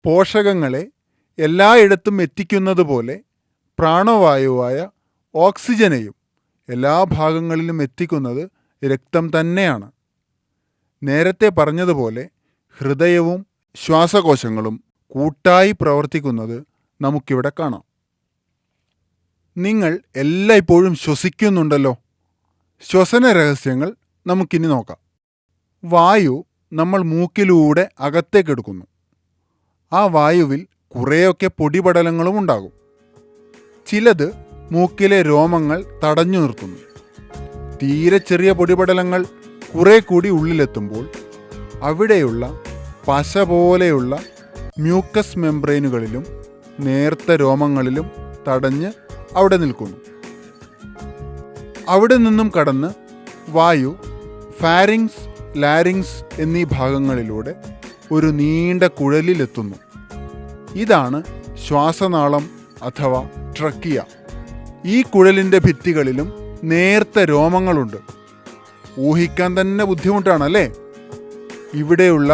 പോഷകങ്ങളെ എല്ലായിടത്തും എത്തിക്കുന്നത് പോലെ പ്രാണവായുവായ ഓക്സിജനെയും എല്ലാ ഭാഗങ്ങളിലും എത്തിക്കുന്നത് രക്തം തന്നെയാണ്. നേരത്തെ പറഞ്ഞതുപോലെ ഹൃദയവും ശ്വാസകോശങ്ങളും കൂട്ടായി പ്രവർത്തിക്കുന്നത് നമുക്കിവിടെ കാണാം. നിങ്ങൾ എല്ലായ്പ്പോഴും ശ്വസിക്കുന്നുണ്ടല്ലോ. ശ്വസന രഹസ്യങ്ങൾ നമുക്കിനി നോക്കാം. വായു നമ്മൾ മൂക്കിലൂടെ അകത്തേക്കെടുക്കുന്നു. ആ വായുവിൽ കുറേയൊക്കെ പൊടിപടലങ്ങളും ഉണ്ടാകും. ചിലത് മൂക്കിലെ രോമങ്ങൾ തടഞ്ഞു നിർത്തുന്നു. തീരെ ചെറിയ പൊടിപടലങ്ങൾ കുറെ കൂടി ഉള്ളിലെത്തുമ്പോൾ അവിടെയുള്ള പശ പോലെയുള്ള മ്യൂക്കസ് മെംബ്രെയിനുകളിലും നേർത്ത രോമങ്ങളിലും തടഞ്ഞ് അവിടെ നിൽക്കുന്നു. അവിടെ നിന്നും കടന്ന് വായു ഫാരിങ്സ്, ലാരിങ്സ് എന്നീ ഭാഗങ്ങളിലൂടെ ഒരു നീണ്ട കുഴലിലെത്തുന്നു. ഇതാണ് ശ്വാസനാളം അഥവാ ട്രക്കിയ. ഈ കുഴലിൻ്റെ ഭിത്തികളിലും നേർത്ത രോമങ്ങളുണ്ട്. ഊഹിക്കാൻ തന്നെ ബുദ്ധിമുട്ടാണല്ലേ? ഇവിടെയുള്ള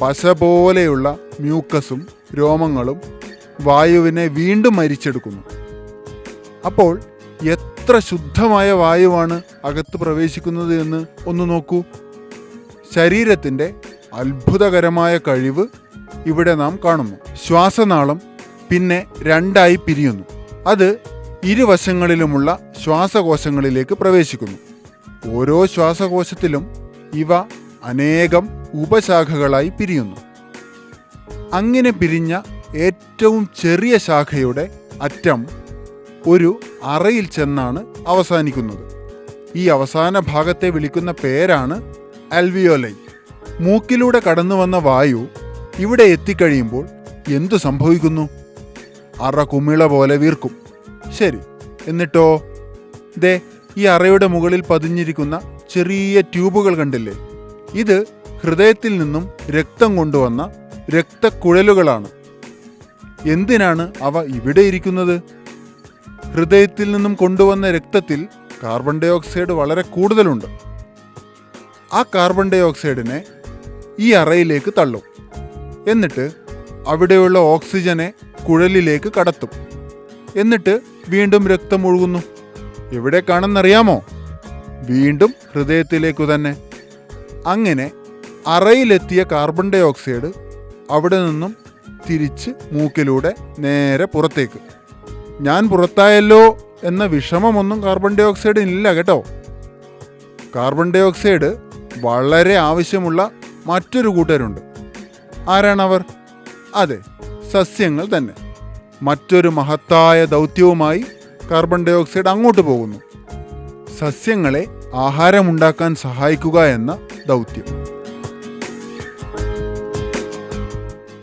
പശ പോലെയുള്ള മ്യൂക്കസും രോമങ്ങളും വായുവിനെ വീണ്ടും മരിച്ചെടുക്കുന്നു. അപ്പോൾ എത്ര ശുദ്ധമായ വായുവാണ് അകത്ത് പ്രവേശിക്കുന്നത് എന്ന് ഒന്ന് നോക്കൂ. ശരീരത്തിൻ്റെ അത്ഭുതകരമായ കഴിവ് ഇവിടെ നാം കാണുന്നു. ശ്വാസനാളം പിന്നെ രണ്ടായി പിരിയുന്നു. അത് ഇരുവശങ്ങളിലുമുള്ള ശ്വാസകോശങ്ങളിലേക്ക് പ്രവേശിക്കുന്നു. ഓരോ ശ്വാസകോശത്തിലും ഇവ അനേകം ഉപശാഖകളായി പിരിയുന്നു. അങ്ങനെ പിരിഞ്ഞ ഏറ്റവും ചെറിയ ശാഖയുടെ അറ്റം ഒരു അറയിൽ ചെന്നാണ് അവസാനിക്കുന്നത്. ഈ അവസാന ഭാഗത്തെ വിളിക്കുന്ന പേരാണ് ആൽവിയോലൈ. മൂക്കിലൂടെ കടന്നു വന്ന വായു ഇവിടെ എത്തിക്കഴിയുമ്പോൾ എന്തു സംഭവിക്കുന്നു? അറ കുമിള പോലെ വീർക്കും. ശരി, എന്നിട്ടോ? ദേ, ഈ അറയുടെ മുകളിൽ പതിഞ്ഞിരിക്കുന്ന ചെറിയ ട്യൂബുകൾ കണ്ടില്ലേ? ഇത് ഹൃദയത്തിൽ നിന്നും രക്തം കൊണ്ടുവന്ന രക്തക്കുഴലുകളാണ്. എന്തിനാണ് അവ ഇവിടെ ഇരിക്കുന്നത്? ഹൃദയത്തിൽ നിന്നും കൊണ്ടുവന്ന രക്തത്തിൽ കാർബൺ ഡൈ ഓക്സൈഡ് വളരെ കൂടുതലുണ്ട്. ആ കാർബൺ ഡൈ ഓക്സൈഡിനെ ഈ അറയിലേക്ക് തള്ളും. എന്നിട്ട് അവിടെയുള്ള ഓക്സിജനെ കുഴലിലേക്ക് കടത്തും. എന്നിട്ട് വീണ്ടും രക്തം ഒഴുകുന്നു. എവിടേക്കാണെന്നറിയാമോ? വീണ്ടും ഹൃദയത്തിലേക്കു തന്നെ. അങ്ങനെ അറയിലെത്തിയ കാർബൺ ഡൈ ഓക്സൈഡ് അവിടെ നിന്നും തിരിച്ച് മൂക്കിലൂടെ നേരെ പുറത്തേക്ക്. ഞാൻ പുറത്തായല്ലോ എന്ന വിഷമമൊന്നും കാർബൺ ഡൈ ഓക്സൈഡിനില്ല കേട്ടോ. കാർബൺ ഡൈ ഓക്സൈഡ് വളരെ ആവശ്യമുള്ള മറ്റൊരു കൂട്ടരുണ്ട്. ആരാണവർ? അതെ, സസ്യങ്ങൾ തന്നെ. മറ്റൊരു മഹത്തായ ദൗത്യവുമായി കാർബൺ ഡൈ ഓക്സൈഡ് അങ്ങോട്ട് പോകുന്നു. സസ്യങ്ങളെ ആഹാരമുണ്ടാക്കാൻ സഹായിക്കുക എന്ന ദൗത്യം.